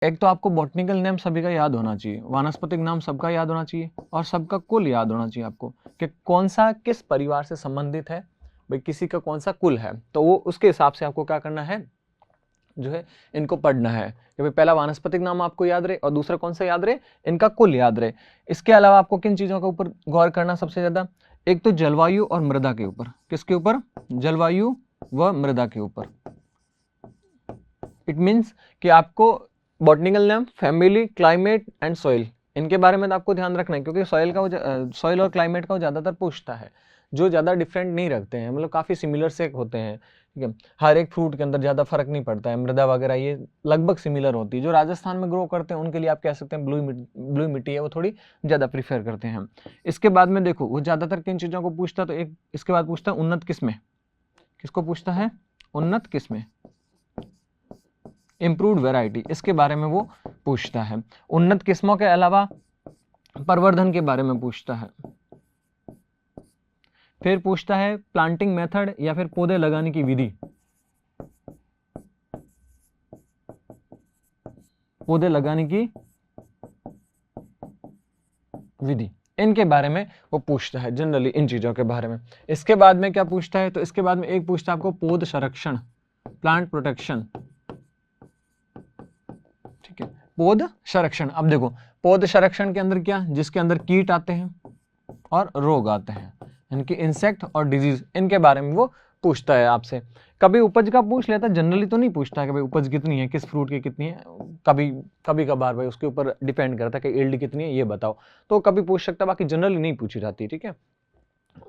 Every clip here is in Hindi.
एक तो आपको बॉटनिकल नेम सभी का याद होना चाहिए, वानस्पतिक नाम सबका याद होना चाहिए, और सबका कुल याद होना चाहिए आपको कि कौन सा किस परिवार से संबंधित है, भाई किसी का कौन सा कुल है, तो वो उसके हिसाब से आपको क्या करना है, जो है इनको पढ़ना है कि भाई पहला वानस्पतिक नाम आपको याद रहे और दूसरा कौन सा याद रहे, इनका कुल याद रहे। इसके अलावा आपको किन चीजों के ऊपर गौर करना सबसे ज्यादा, एक तो जलवायु और मृदा के ऊपर। किसके ऊपर? जलवायु व मृदा के ऊपर। इट मीन्स कि आपको botanical name, family, climate and soil, इनके बारे में तो आपको ध्यान रखना है, क्योंकि सॉइल और क्लाइमेट का वो ज्यादातर पूछता है, जो ज्यादा डिफरेंट नहीं रखते हैं, मतलब काफी सिमिलर से होते हैं, ठीक है। हर एक फ्रूट के अंदर ज्यादा फर्क नहीं पड़ता है, मृदा वगैरह ये लगभग सिमिलर होती है। जो राजस्थान में ग्रो करते हैं उनके लिए आप कह सकते हैं ब्लू मिट्टी है, वो थोड़ी ज्यादा प्रीफर करते हैं। इसके बाद में देखो वो ज्यादातर किन चीजों को पूछता है, तो एक इसके बाद पूछता है उन्नत किस्में। किसको पूछता है? उन्नत किस्में, इम्प्रूव्ड वैरायटी, इसके बारे में वो पूछता है। उन्नत किस्मों के अलावा प्रवर्धन के बारे में पूछता है। फिर पूछता है प्लांटिंग मेथड या फिर पौधे लगाने की विधि, पौधे लगाने की विधि, इनके बारे में वो पूछता है जनरली, इन चीजों के बारे में। इसके बाद में क्या पूछता है, तो इसके बाद में एक पूछता है आपको पौध संरक्षण, प्लांट प्रोटेक्शन, ठीक है, पौध संरक्षण। अब देखो पौध संरक्षण के अंदर क्या, जिसके अंदर कीट आते हैं और रोग आते हैं, इनके इंसेक्ट और डिजीज, इनके बारे में वो पूछता है आपसे। कभी उपज का पूछ लेता है, जनरली तो नहीं पूछता है कि भाई उपज कितनी है, किस फ्रूट की कितनी है, कभी कभार भाई उसके ऊपर डिपेंड करता है कि यील्ड कितनी है ये बताओ, तो कभी पूछ सकता है, बाकी जनरली नहीं पूछी जाती, ठीक है।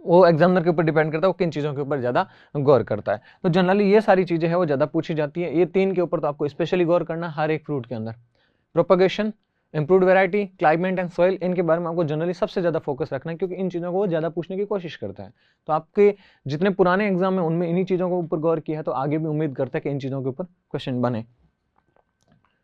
वो एग्जामिनर के ऊपर डिपेंड करता है, वो किन चीजों के ऊपर ज्यादा गौर करता है। तो जनरली ये सारी चीजें है वो ज्यादा पूछी जाती है। ये तीन के ऊपर तो आपको स्पेशली गौर करना हर एक फ्रूट के अंदर। Propagation, improved variety, climate and soil, इनके बारे में आपको जनरली सबसे ज्यादा फोकस रखना है, क्योंकि इन चीजों को वो ज्यादा पूछने की कोशिश करता है। तो आपके जितने पुराने एग्जाम है उनमें इन्हीं चीजों के ऊपर गौर किया है, तो आगे भी उम्मीद करता है कि इन चीजों के ऊपर क्वेश्चन बने।